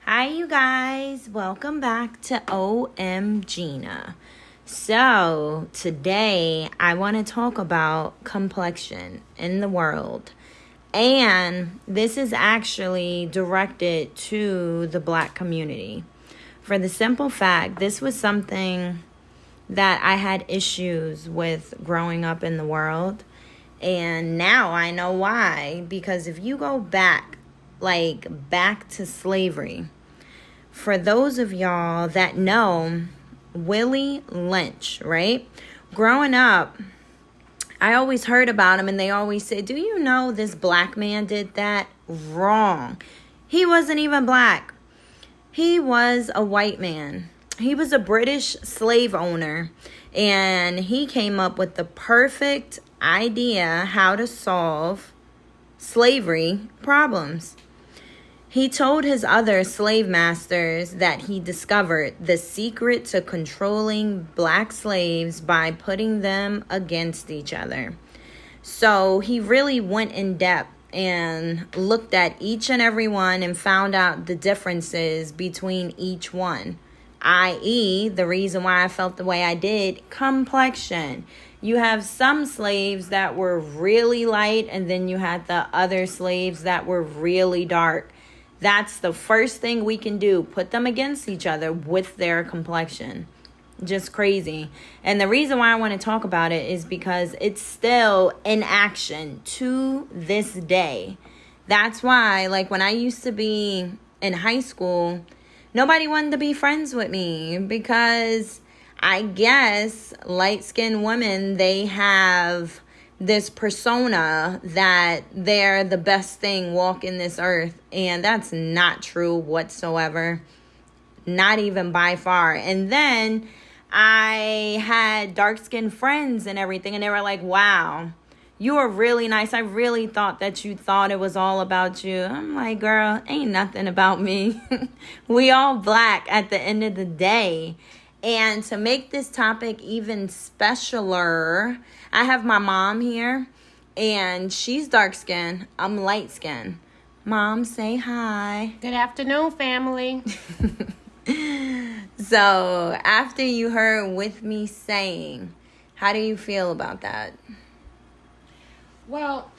Hi, you guys. Welcome back to OM Gina. So, today I want to talk about complexion in the world. And this is actually directed to the Black community. For the simple fact, this was something that I had issues with growing up in the world. And now I know why. Because if you go back to slavery, for those of y'all that know Willie Lynch, right? Growing up, I always heard about him and they always say, do you know this black man did that? Wrong. He wasn't even black. He was a white man. He was a British slave owner and he came up with the perfect idea how to solve slavery problems. He told his other slave masters that he discovered the secret to controlling black slaves by putting them against each other. So he really went in depth and looked at each and every one and found out the differences between each one, i.e., the reason why I felt the way I did, complexion. You have some slaves that were really light, and then you had the other slaves that were really dark. That's the first thing we can do. Put them against each other with their complexion. Just crazy. And the reason why I want to talk about it is because it's still in action to this day. That's why, when I used to be in high school, nobody wanted to be friends with me because I guess light-skinned women, they have this persona that they're the best thing walking this earth, and that's not true whatsoever, not even by far. And then I had dark-skinned friends and everything, and they were like, wow, you are really nice. I really thought that you thought it was all about you. I'm like, girl, ain't nothing about me. We all black at the end of the day. And to make this topic even specialer, I have my mom here, and she's dark-skinned. I'm light-skinned. Mom, say hi. Good afternoon, family. So, after you heard with me saying, how do you feel about that? Well,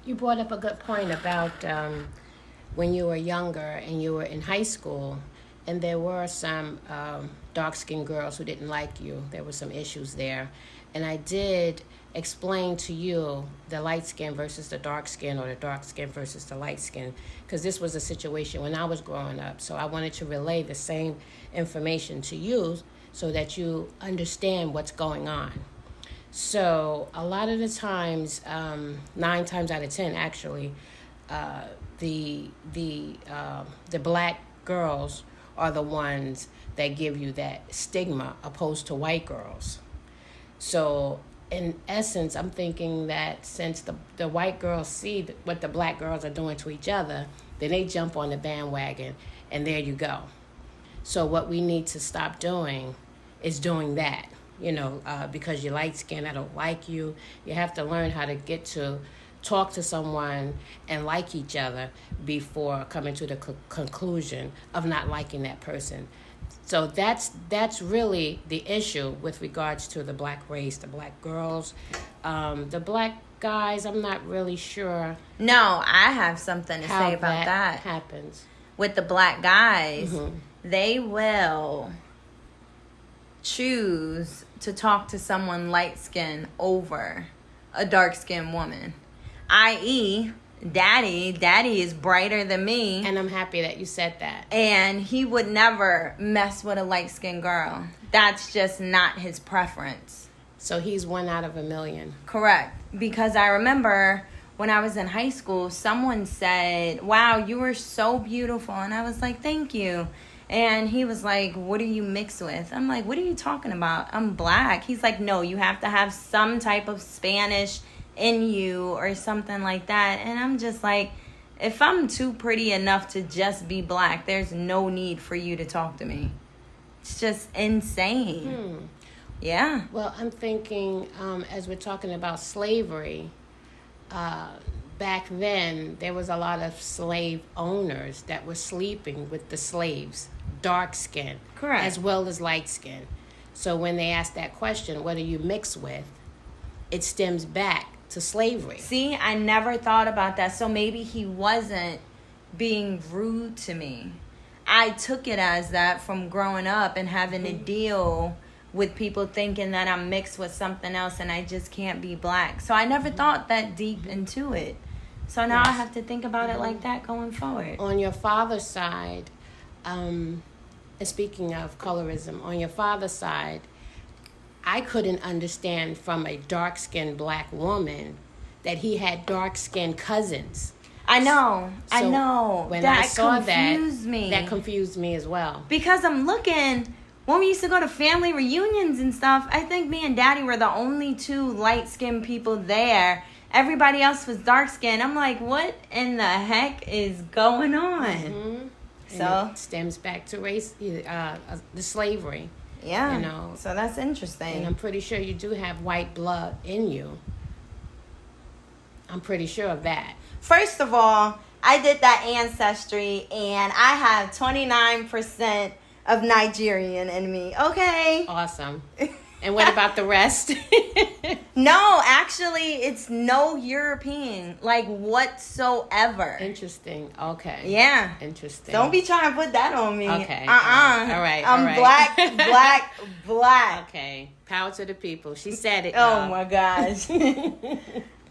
you brought up a good point about when you were younger and you were in high school, and there were some dark-skinned girls who didn't like you. There were some issues there. And I did explain to you the light skin versus the dark skin, or the dark skin versus the light skin, because this was a situation when I was growing up. So I wanted to relay the same information to you so that you understand what's going on. So a lot of the times, 9 times out of 10 actually, the black girls are the ones that give you that stigma opposed to white girls. So in essence, I'm thinking that since the white girls see what the black girls are doing to each other, then they jump on the bandwagon, and there you go. So what we need to stop doing is doing that, because you're light skinned, I don't like you. You have to learn how to get to talk to someone and like each other before coming to the conclusion of not liking that person. So that's really the issue with regards to the black race, the black girls. The black guys, I'm not really sure. No, I have something to say about that. Happens. With the black guys, Mm-hmm. They will choose to talk to someone light-skinned over a dark-skinned woman. I.e., Daddy is brighter than me. And I'm happy that you said that. And he would never mess with a light-skinned girl. That's just not his preference. So he's 1 out of a million. Correct. Because I remember when I was in high school, someone said, wow, you were so beautiful. And I was like, thank you. And he was like, what are you mixed with? I'm like, what are you talking about? I'm black. He's like, no, you have to have some type of Spanish in you or something like that. And I'm just like, if I'm too pretty enough to just be black, there's no need for you to talk to me. It's just insane. Yeah. Well, I'm thinking, as we're talking about slavery, back then there was a lot of slave owners that were sleeping with the slaves, dark skin, Correct. as well as light skin. So when they ask that question, what do you mix with? It stems back to slavery. See, I never thought about that. So maybe he wasn't being rude to me. I took it as that from growing up and having to deal with people thinking that I'm mixed with something else and I just can't be black. So I never thought that deep into it. So now I have to think about it like that going forward. On your father's side, and speaking of colorism, on your father's side, I couldn't understand from a dark-skinned black woman that he had dark-skinned cousins. I know. When that I saw confused me. That confused me as well. Because I'm looking, when we used to go to family reunions and stuff, I think me and Daddy were the only two light-skinned people there. Everybody else was dark-skinned. I'm like, what in the heck is going on? Mm-hmm. So and it stems back to race, the slavery. Yeah. You know. So that's interesting. And I'm pretty sure you do have white blood in you. I'm pretty sure of that. First of all, I did that ancestry, and I have 29% of Nigerian in me. Okay. Awesome. And what about the rest? No, actually, it's no European, like whatsoever. Interesting. Okay. Yeah. Interesting. Don't be trying to put that on me. Okay. All right. I'm black. Okay. Power to the people. She said it. Oh my gosh.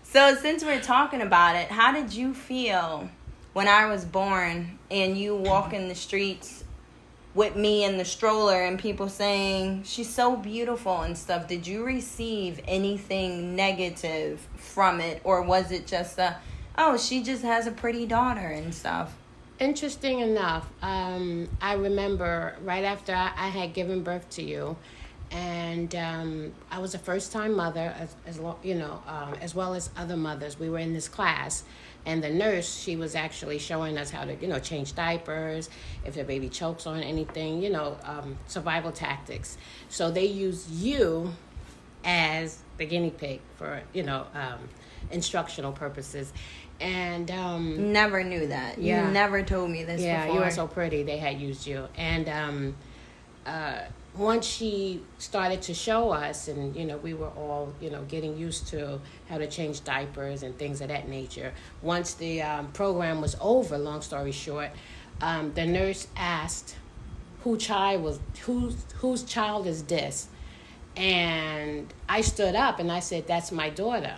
So since we're talking about it, how did you feel when I was born and you walk in the streets with me in the stroller and people saying she's so beautiful and stuff? Did you receive anything negative from it, or was it just she just has a pretty daughter and stuff? Interesting enough, I remember right after I had given birth to you, and I was a first-time mother, as well as other mothers. We were in this class, and the nurse, she was actually showing us how to, change diapers, if the baby chokes on anything, survival tactics. So they use you as the guinea pig for, instructional purposes. And never knew that. Yeah. You never told me this yeah, before. you were so pretty. They had used you. And once she started to show us, and we were all getting used to how to change diapers and things of that nature. Once the program was over, long story short, the nurse asked, whose child is this? And I stood up and I said, that's my daughter.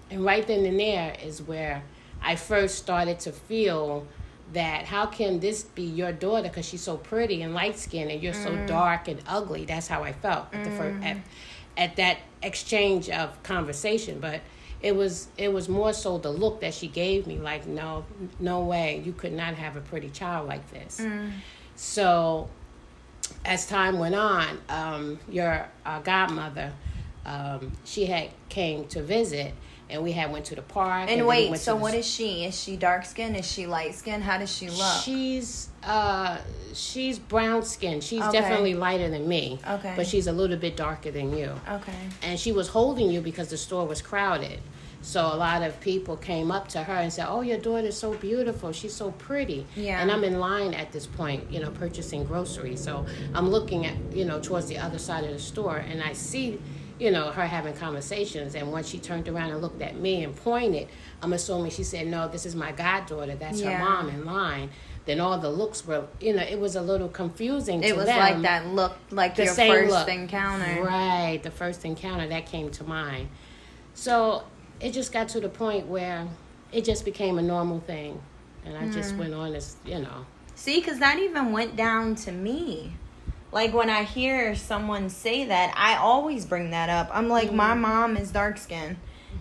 And right then and there is where I first started to feel that how can this be your daughter, because she's so pretty and light-skinned and you're so dark and ugly. That's how I felt at that exchange of conversation. But it was more so the look that she gave me, like, no way, you could not have a pretty child like this. So as time went on, your godmother, she had came to visit, and we had went to the park. And wait, so what is she? Is she dark skinned? Is she light skinned? How does she look? She's brown skinned. She's Okay. definitely lighter than me. Okay. But she's a little bit darker than you. Okay. And she was holding you because the store was crowded. So a lot of people came up to her and said, oh, your daughter's so beautiful. She's so pretty. Yeah. And I'm in line at this point, purchasing groceries. So I'm looking at, towards the other side of the store, and I see, her having conversations. And when she turned around and looked at me and pointed, I'm assuming she said, no, this is my goddaughter. That's her mom in line. Then all the looks were, it was a little confusing to them. It was like that look, like The your same first look. encounter. Right, the first encounter, that came to mind. So it just got to the point where it just became a normal thing. And I just went on as, See, because that even went down to me. Like, when I hear someone say that, I always bring that up. I'm like, my mom is dark-skinned.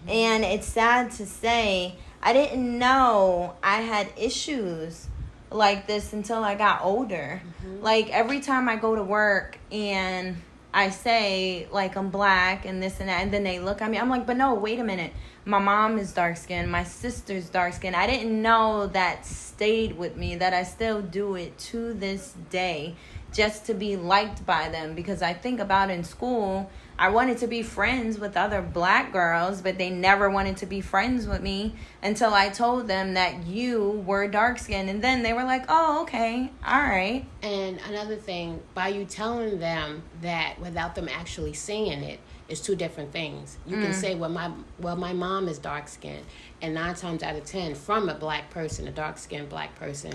And it's sad to say, I didn't know I had issues like this until I got older. Like, every time I go to work and I say, like, I'm black and this and that, and then they look at me, I'm like, but no, wait a minute. My mom is dark-skinned. My sister's dark-skinned. I didn't know that stayed with me, that I still do it to this day, just to be liked by them. Because I think about in school, I wanted to be friends with other black girls, but they never wanted to be friends with me until I told them that you were dark skinned. And then they were like, oh, okay, all right. And another thing, by you telling them that without them actually saying it, it's two different things. You can say, well, my mom is dark skinned, and 9 times out of 10, from a black person, a dark skinned black person,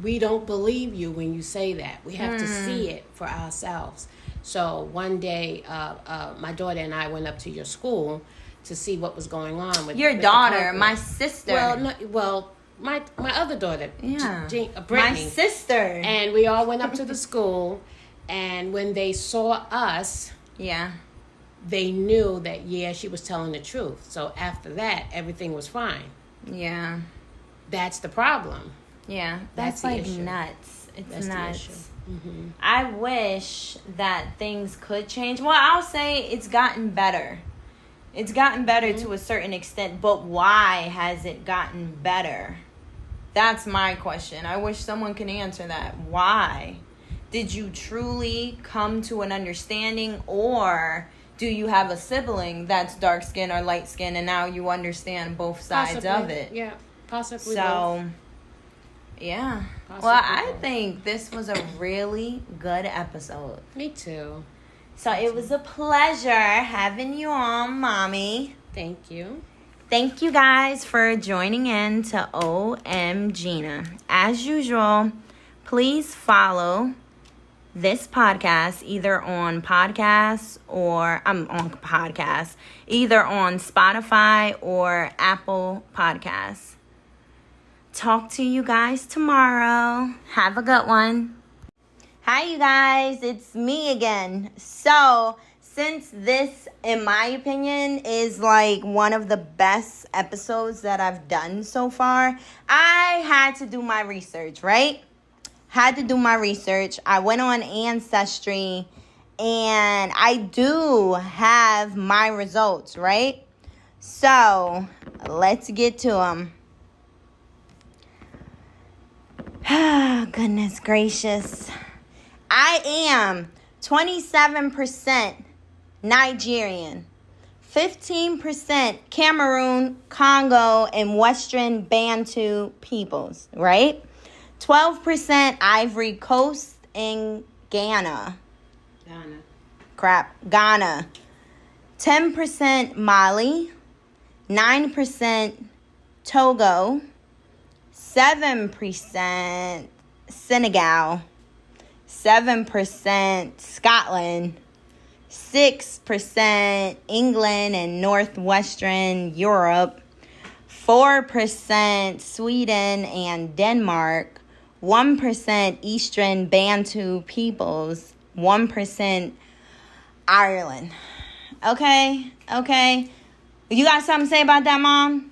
we don't believe you when you say that. We have to see it for ourselves. So one day, my daughter and I went up to your school to see what was going on with your daughter, my sister. My other daughter, Brittany, my sister, and we all went up to the school, and when they saw us, they knew that she was telling the truth. So after that, everything was fine. Yeah, that's the problem. Yeah, that's like issue. Nuts. It's nuts. Mm-hmm. I wish that things could change. Well, I'll say it's gotten better. It's gotten better to a certain extent, but why has it gotten better? That's my question. I wish someone can answer that. Why? Did you truly come to an understanding, or do you have a sibling that's dark skinned or light skinned and now you understand both sides of it? Yeah, possibly. So, both. Yeah. Possibly well, I both. think this was a really good episode. Me too. So it was a pleasure having you on, Mommy. Thank you. Thank you guys for joining in to OM Gina. As usual, please follow this podcast either on podcasts or either on Spotify or Apple Podcasts. Talk to you guys tomorrow. Have a good one. Hi, you guys. It's me again. So, since this, in my opinion, is like one of the best episodes that I've done so far, I had to do my research, right? I went on Ancestry, and I do have my results, right? So, let's get to them. Goodness gracious. I am 27% Nigerian, 15% Cameroon, Congo, and Western Bantu peoples, right? 12% Ivory Coast and Ghana. Ghana. 10% Mali, 9% Togo, 7% Senegal, 7% Scotland, 6% England and Northwestern Europe, 4% Sweden and Denmark, 1% Eastern Bantu peoples, 1% Ireland. Okay? You got something to say about that, Mom?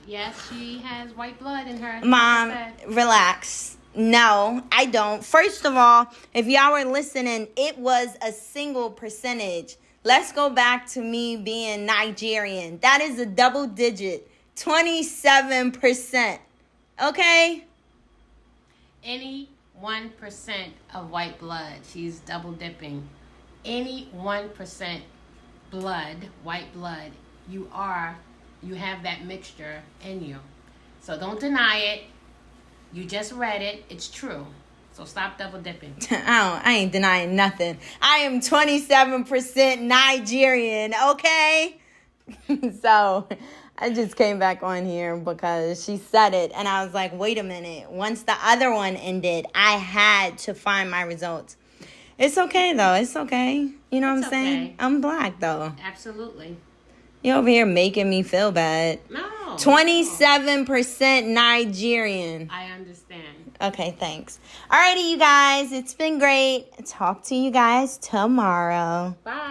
Yes, she has white blood in her. Mom, relax. No, I don't. First of all, if y'all were listening, it was a single percentage. Let's go back to me being Nigerian. That is a double digit. 27%. Okay? Any 1% of white blood, she's double dipping. Any 1% blood, white blood, you have that mixture in you. So don't deny it. You just read it. It's true. So stop double dipping. I ain't denying nothing. I am 27% Nigerian, okay? So I just came back on here because she said it. And I was like, wait a minute. Once the other one ended, I had to find my results. It's okay, though. It's okay. You know what I'm saying? Okay. I'm black, though. Absolutely. You're over here making me feel bad. No. 27% Nigerian. I understand. Okay, thanks. Alrighty, you guys. It's been great. Talk to you guys tomorrow. Bye.